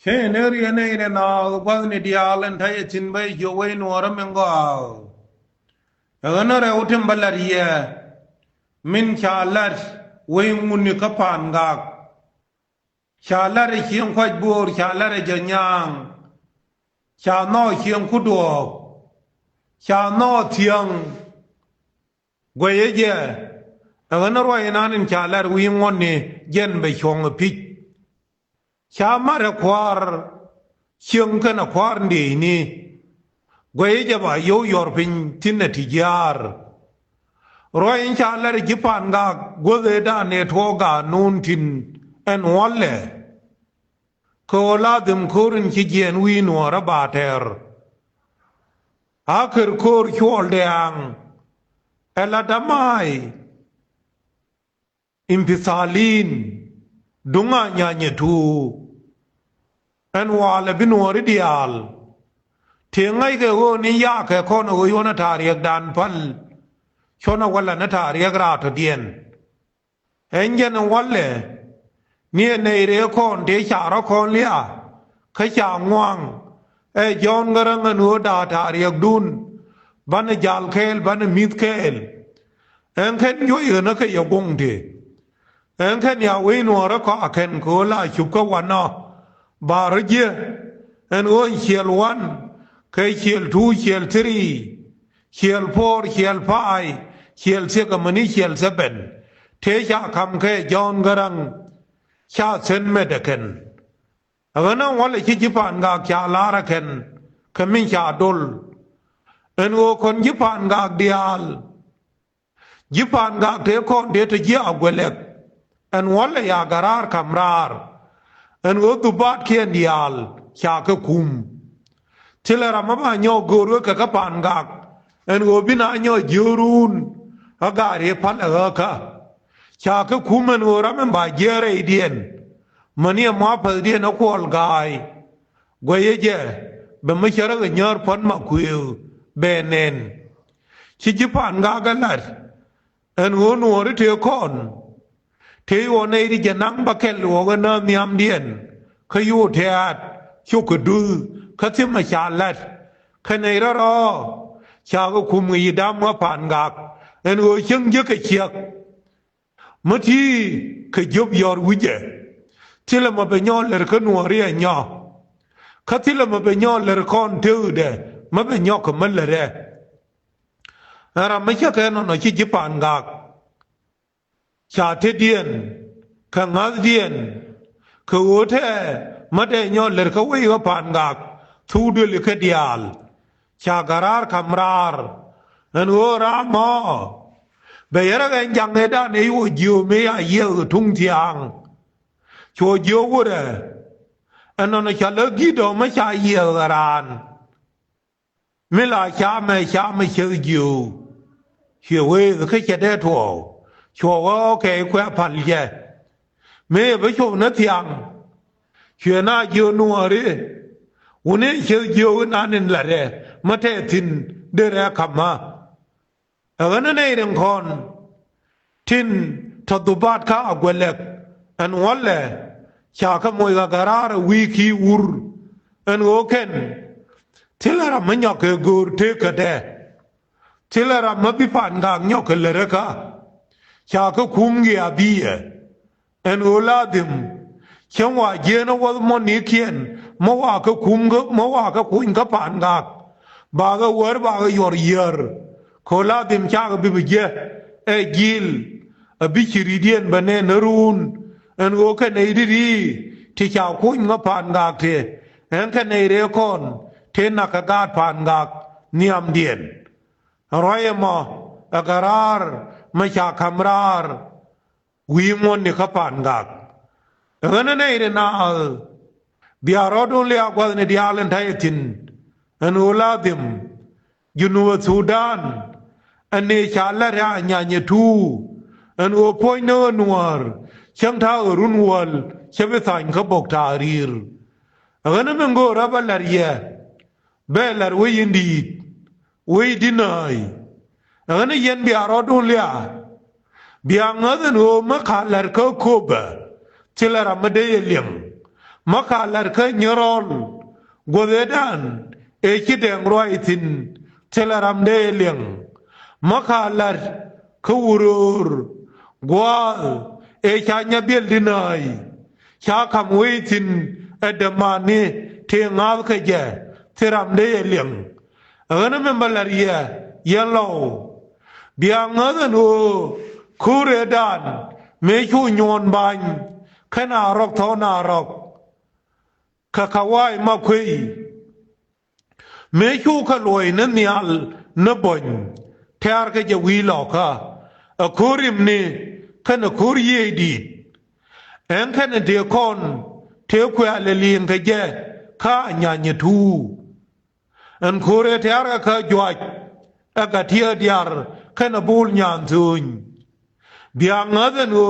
Che ne riene ne na pa ne dialen thai chin bai yo wei nuora mengo agana re utim balaria min chalar wei mun ka pan ga chalar chiang khwaj bur chalar janyang cha no chiang ku do cha no thiang gwe ye agana roi nanin chalar wi ngon ni jen be chong pi cha mara kwar chiang kana kwar ndi ni gwe je ba yo yor pin tin ti jar roi cha lar ji pan ga gode da ne tho ga nun tin en walle ko la dum kurin ki gen wi no ra ba ter akir kor chol de ang ela damai impisalin dunga nya nye tu en wale binori dial tiengai ke go ni ya ke kon go yo na tariek dan pal chona wala na tariek ra to dien enjen walle ni ne re kon de cha ro kon lia kha cha ngwang e jon garang nu da tariek dun ban jal khel ban mit khel en khen yo ye na ke yo gong de en khen ya we no ra ko khen ko la chu ko wa no ba re je en o chiel wan cây chiel two chiel three chiel four chiel five chiel six mani chiel seven thế cha kam ke John garang cha sen medeken agana wale chi jipan ga cha lara ken kamin cha dol en o kon jipan ga dial jipan ga te kon de te ji agwelek en wale ya garar kamrar en o dubat kien dial cha ke kum tilera maba nyo goro ka pan gak en go bina nyo jurun agare pal ka cha ka kumen ora men ba jere dien mani ma pa dien ko al gai goye je be ma chara ga nyor pon ma kuyu benen chi ji pan ga ga lar en go no ri te kon te wo nei di janang ba kel wo ga na miam dien ka yu te at chu ku du khát thêm mà chả lật cái này đó chả có cùng người đam mà phản gạc nên người chân với cái chiếc mà thì cái giúp giờ quý vậy thì là mà bên nhau là cái nuôi riêng nhau khát thì là mà bên nhau là con thứ đấy mà bên nhau cái mình là đấy à mấy cái nó chỉ giúp phản gạc chả thế điên cái ngã điên cái ố thế mà để nhau là cái quay cái phản gạc thu đưa lịch dial cha garar kamrar en o rama be yara ga jang ne da ne yo jiu me ya ye tung tiang cho jiu wo de en no cha le gi do ma cha ye garan me la cha me che jiu che we ke che de tho cho wo ke kwa pal ye me be cho na tiang che na jiu no ri une che jiu nanin la de mate tin de ra kama agana nei ren kon tin tadubat ka agwelek an walle cha ka moy ga garar wiki ur an oken tilara manyo ke gur te ka de tilara mabi pan ga nyo ke le ka cha ka kungi abiye an oladim changwa jeno wal moni kien ma wa ka kum ga ma wa ka kuin ka pan ga ba ga wer ba ga yor yer ko la dim cha ga bi je e gil a bi chiridien bane narun en go ka nei di ti cha kuin ga pan ga te en ka nei re kon te na ka ga pan ga niam dien roye ma agarar ma cha kamrar wi mon ni ka pan ga gana nei re na biarodun le agwal ne dialen tayetin an uladim junuwa sudan ane chala ra nyanye tu an o poino nuar chang tha urun wal chebe san ka bok tarir gana mengo rabalaria belar we yindi we dinai gana yen biarodun le biangaden o makalar ko koba tilara made yelem makalar ke nyorol godedan e kideng roitin telaram de leng makalar ke wurur gwal e chanya bil dinai cha kam weitin edamani te ngal ke je teram de leng ana membalaria yellow biang ngân u khure dan me chu nyon ban khana rok tho na rok kakawai ma khui me chu ka loi na nial na bon thar ke je wi lo ka a khurim ni khana khur ye di en khana de kon te kwa le lien ke je kha nya nya thu en khure thar ka jwa ka thia diar khana bul nyan thuñ biang ngân u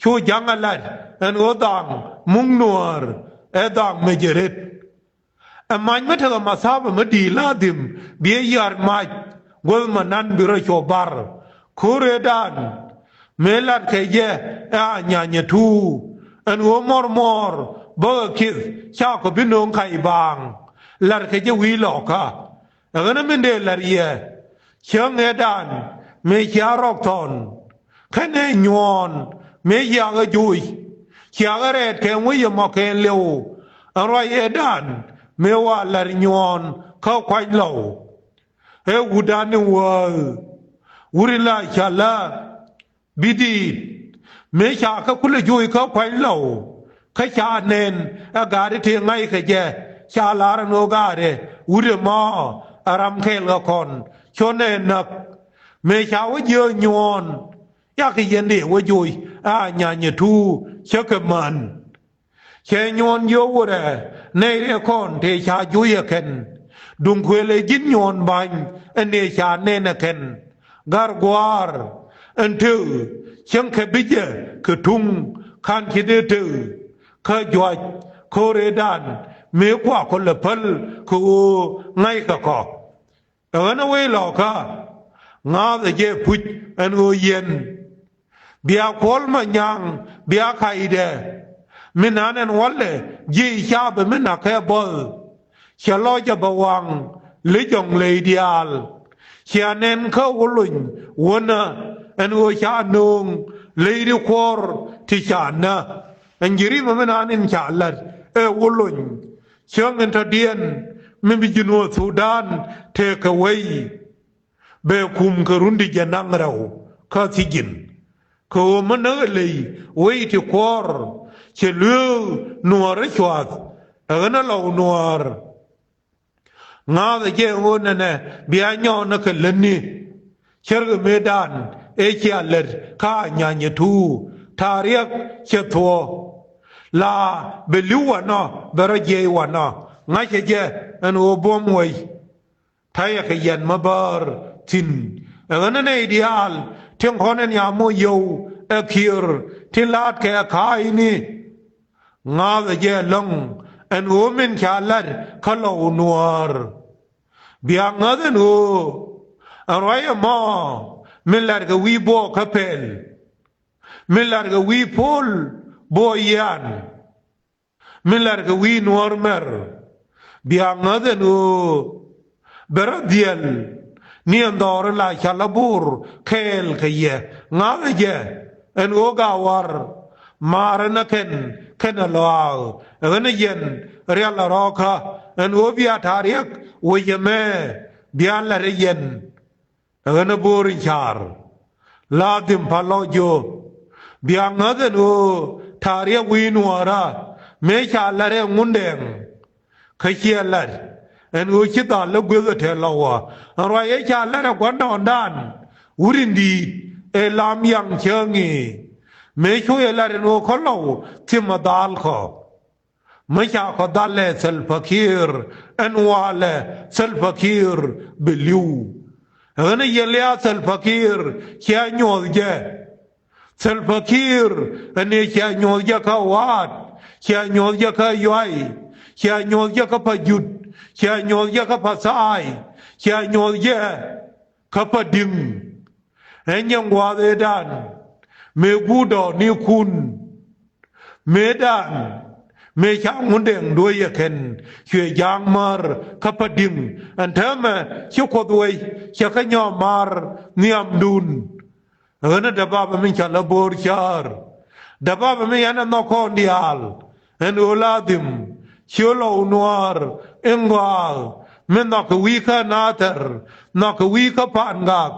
chu jangalat en o dang mung nuar edang mejeret amany mata masaba madi ladim biyar maj gol manan biro chobar kuredan melat keye a nyanya tu en o mor ba kis cha ko binong kai bang lar keye wi loka agana mende lar ye chang edan me charok ton khane nyon me ya ga jui cha ret ke wi mo ken leu aroi edan me wa lar nyon khao kwai lo e udan wo urila chala bidi me cha ka kula jui khao kwai lo kha cha nen aga de the ngai ke je cha lar no ga de ure mo aram khel ga kon chone nak me cha wo ye nyon ya ke yen de wo jui a nya nya thu chakaman che nyon yo wo de nei de kon te cha jui ken dung khwele jin nyon ban ene cha ne na ken gar gwar entu chen ke bije ke tung kan ki de tu ke jwa kore dan me kwa ko le pal ko ngai ka ko ana we lo ka nga de je put en o yen bia kol ma nyang bia kai de minanen walle ji cha be mina ke bol chalo ja bawang le jong le dial chianen ko wulun wona en o cha nung le di kor ti cha na en jiri ma minanen cha lat e wulun chang en ta dien min bi jino Sudan take away be kum karundi janang raw ka sigin ko manale wei ti kor che lu nuar chwat ana lo nuar nga de je wona ne bia nyo na ke lenni cher medan e che aler ka nya nya tu tariak che tho la beluwa no beraje wa no nga che je an o bom wei thaya ke yan mabar tin ana ne ideal tiang khonen ya mo yo akhir tilat ke khai ni nga de je long an o men khalar khalo nuar bia nga de no araya ma milar ke wi bo kapel milar ke wi pol bo yan milar ke wi nuar mer bia nga de no beradiel ni andor la chalabur kel ke ye nga de je en o ga war marana ken law en yen real roka en o bia tariak o yeme bia la yen en bur char ladim palo jo bia nga de no tariak wi nuara me cha la re ngundeng khielar en o chita la gwe the lawa ro ye cha la kwa don dan urindi e lam yang chengi me chu ye la no kholo timadal kho me cha ko dale sel fakir en wale sel fakir beliu en ye le sel fakir cha nyol je sel fakir en cha nyol je ka wat cha nyol je ka yoi cha nyol je ka pa jut cha nyol je ka pa sai cha nyol je ka pa dim en yang wa de dan me gudo ni kun me dan เมชามุนเดงด้วยเข็นช่วยยางมารขับดิงอันเธอมาชิวขดวยเชื่อขยอมารเนียมดุนนะดับบ้าไม่ชาลบอร์ชาร์ดับบ้าไม่ยันนกคนเดียลอันโอลาดิมชิวโลนวาร์เอ็งวาลมันนักวิคนาเตอร์นักวิคปานกัก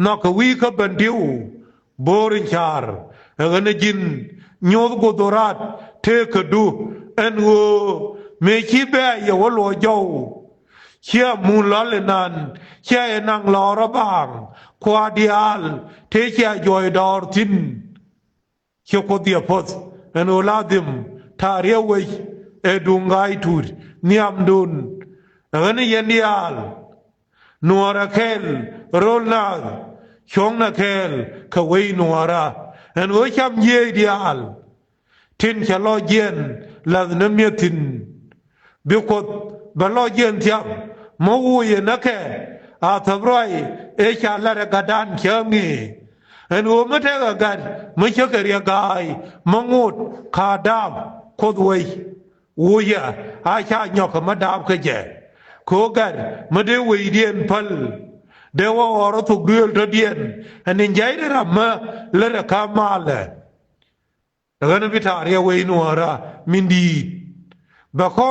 นักวิคบันดิวบอริชาร์นะจินยอดกุดรัตเทคดูอันโอเมชิเบยยวโลโจเชื่อมูลเลนันเชื่อนังลอระบางควาดิอาลเทเชื่อยอยดอร์ทินเชื่อโคเดียพอสอันโอลาดิมทาเรียวยเอดุงไกทูดเนียมดุนอันนี้ยันดิอาลนัวระเคลโรลนาชงนักเคลขวัยนัวระอันโอชัมเยดิอาลทินชะลอเย็นลาดนเมียทินบิวกดบลอเย็นเทียมมวูยนักแค่อาทบรอยเอชาลาระกาดานเขียมีอันโอไม่เท่ากันไม่เชื่อเรียกายมงูดขาดามโคดไว้วูยอาชาหยอกมาดามขยะโคกันไม่ได้วิเดียนพัลเดี๋ยวว่าอรทุกเดือนระเดียนอันนี้ใจได้รับมาเลระคามาเลยแล้วก็นพิธาเรียกไว้นัวระมินดีบะข้อ